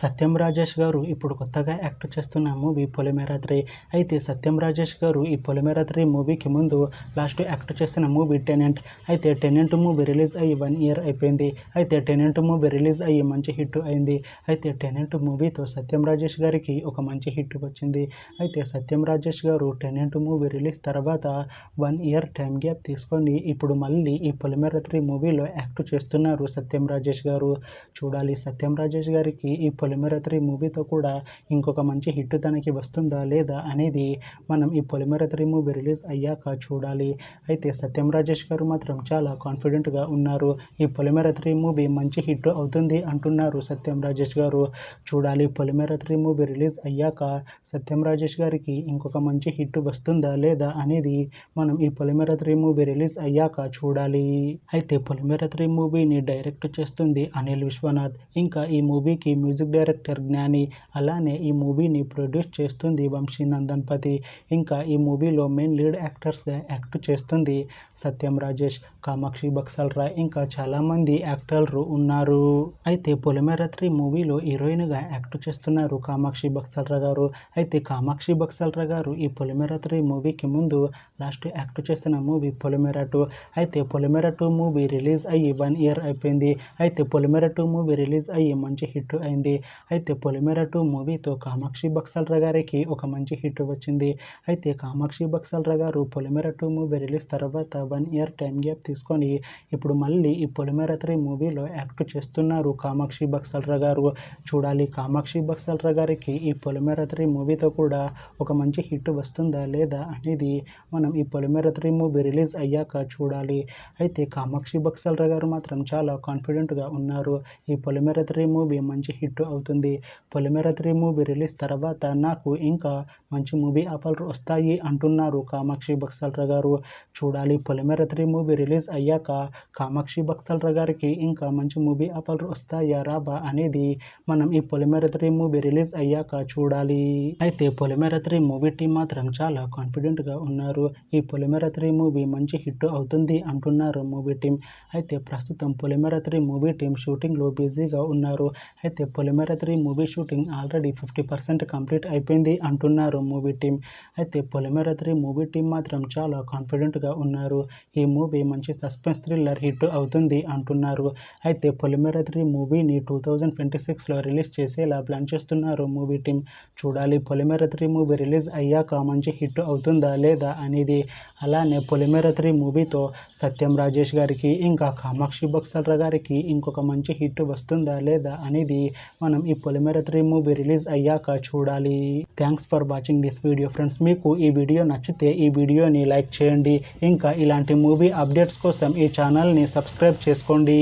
సత్యం రాజేష్ గారు ఇప్పుడు కొత్తగా యాక్ట్ చేస్తున్న మూవీ పొలిమేర 3. అయితే సత్యం రాజేష్ గారు ఈ పొలిమేర 3 మూవీకి ముందు లాస్ట్ యాక్ట్ చేసిన మూవీ టెనెంట్. అయితే టెనెంట్ మూవీ రిలీజ్ అయ్యి 1 ఇయర్ అయిపోయింది. అయితే టెనెంట్ మూవీ రిలీజ్ అయ్యి మంచి హిట్ అయింది. అయితే టెనెంట్ మూవీతో సత్యం రాజేష్ గారికి ఒక మంచి హిట్ వచ్చింది. అయితే సత్యం రాజేష్ గారు టెనెంట్ మూవీ రిలీజ్ తర్వాత 1 ఇయర్ టైం గ్యాప్ తీసుకొని ఇప్పుడు మళ్ళీ ఈ పొలిమేర 3 మూవీలో యాక్ట్ చేస్తున్నారు సత్యం రాజేష్ గారు. చూడాలి సత్యం రాజేష్ గారికి ఈ పొలిమేర 3 మూవీతో కూడా ఇంకొక మంచి హిట్ తనకి వస్తుందా లేదా అనేది మనం ఈ పొలిమేర 3 మూవీ రిలీజ్ అయ్యాక చూడాలి. అయితే సత్యం రాజేష్ గారు మాత్రం చాలా కాన్ఫిడెంట్గా ఉన్నారు. ఈ పొలిమేర 3 మూవీ మంచి హిట్ అవుతుంది అంటున్నారు సత్యం రాజేష్ గారు. చూడాలి పొలిమేర 3 మూవీ రిలీజ్ అయ్యాక సత్యం రాజేష్ గారికి ఇంకొక మంచి హిట్ వస్తుందా లేదా అనేది మనం ఈ పొలిమేర 3 మూవీ రిలీజ్ అయ్యాక చూడాలి. అయితే పొలిమేర 3 మూవీని డైరెక్ట్ చేస్తుంది అనిల్ విశ్వనాథ్. ఇంకా ఈ మూవీకి మ్యూజిక్ డైరెక్టర్ జ్ఞాని. అలానే ఈ మూవీని ప్రొడ్యూస్ చేస్తుంది వంశీ నందన్పతి. ఇంకా ఈ మూవీలో మెయిన్ లీడ్ యాక్టర్స్గా యాక్ట్ చేస్తుంది సత్యం రాజేష్, కామాక్షి బక్సల్రాయ్, ఇంకా చాలామంది యాక్టర్లు ఉన్నారు. అయితే పొలిమేర 3 మూవీలో హీరోయిన్గా యాక్ట్ చేస్తున్నారు కామాక్షి బక్సల్రా గారు. అయితే కామాక్షి బక్సల్రా గారు ఈ పొలిమేర 3 మూవీకి ముందు లాస్ట్ యాక్ట్ చేసిన మూవీ పొలిమేర 2. అయితే పొలిమేర 2 మూవీ రిలీజ్ అయ్యి 1 ఇయర్ అయిపోయింది. అయితే పొలిమేర 2 మూవీ రిలీజ్ అయ్యి మంచి హిట్ అయింది. అయితే పొలిమేర 2 మూవీతో కామాక్షి బక్సల్రా గారికి ఒక మంచి హిట్ వచ్చింది. అయితే కామాక్షి బక్సల్రా గారు పొలిమేర 2 మూవీ రిలీజ్ తర్వాత 1 ఇయర్ టైం గ్యాప్ తీసుకొని ఇప్పుడు మళ్ళీ ఈ పొలిమేర 3 మూవీలో యాక్ట్ చేస్తున్నారు కామాక్షి బక్సల్రా గారు. చూడాలి కామాక్షి బక్సల్రా గారికి ఈ పొలిమేర 3 మూవీతో కూడా ఒక మంచి హిట్ వస్తుందా లేదా అనేది మనం ఈ పొలిమేర 3 మూవీ రిలీజ్ అయ్యాక చూడాలి. అయితే కామాక్షి బక్సల్రా గారు మాత్రం చాలా కాన్ఫిడెంట్గా ఉన్నారు. ఈ పొలిమేర 3 మూవీ మంచి హిట్ అవుతుంది. పొలిమేర 3 మూవీ రిలీజ్ తర్వాత నాకు ఇంకా మంచి మూవీ ఆఫర్లు వస్తాయి అంటున్నారు కామాక్షి బక్సల్రా గారు. చూడాలి పొలిమేర 3 మూవీ రిలీజ్ అయ్యాక కామాక్షి బక్సల్రా గారికి ఇంకా మంచి మూవీ ఆఫర్లు వస్తాయా రావా అనేది మనం ఈ పొలిమేర 3 మూవీ రిలీజ్ అయ్యాక చూడాలి. అయితే పొలిమేర 3 మూవీ టీం మాత్రం చాలా కాన్ఫిడెంట్గా ఉన్నారు. ఈ పొలిమేర 3 మూవీ మంచి హిట్ అవుతుంది అంటున్నారు మూవీ టీం. అయితే ప్రస్తుతం పొలిమేర 3 మూవీ టీం షూటింగ్లో బిజీగా ఉన్నారు. అయితే పొలిమేర 3 మూవీ షూటింగ్ ఆల్రెడీ 50% కంప్లీట్ అయిపోయింది అంటున్నారు మూవీ టీం. అయితే పొలిమేర 3 మూవీ టీం మాత్రం చాలా కాన్ఫిడెంట్గా ఉన్నారు. ఈ మూవీ మంచి సస్పెన్స్ థ్రిల్లర్ హిట్ అవుతుంది అంటున్నారు. అయితే పొలిమేర 3 మూవీని 2026లో రిలీజ్ చేసేలా ప్లాన్ చేస్తున్నారు మూవీ టీం. చూడాలి పొలిమేర 3 మూవీ రిలీజ్ అయ్యాక మంచి హిట్ అవుతుందా లేదా అనేది. అలానే పొలిమేర 3 మూవీతో సత్యం రాజేష్ గారికి ఇంకా కామాక్షి బక్సల్రా గారికి ఇంకొక మంచి హిట్ వస్తుందా లేదా అనేది మనం ఈ పొలిమేర 3 మూవీ రిలీజ్ అయ్యాక చూడాలి. Thanks for watching this video friends. మీకు ఈ వీడియో నచ్చితే ఈ వీడియోని లైక్ చేయండి. ఇంకా ఇలాంటి మూవీ అప్డేట్స్ కోసం ఈ ఛానల్ని సబ్స్క్రైబ్ చేసుకోండి.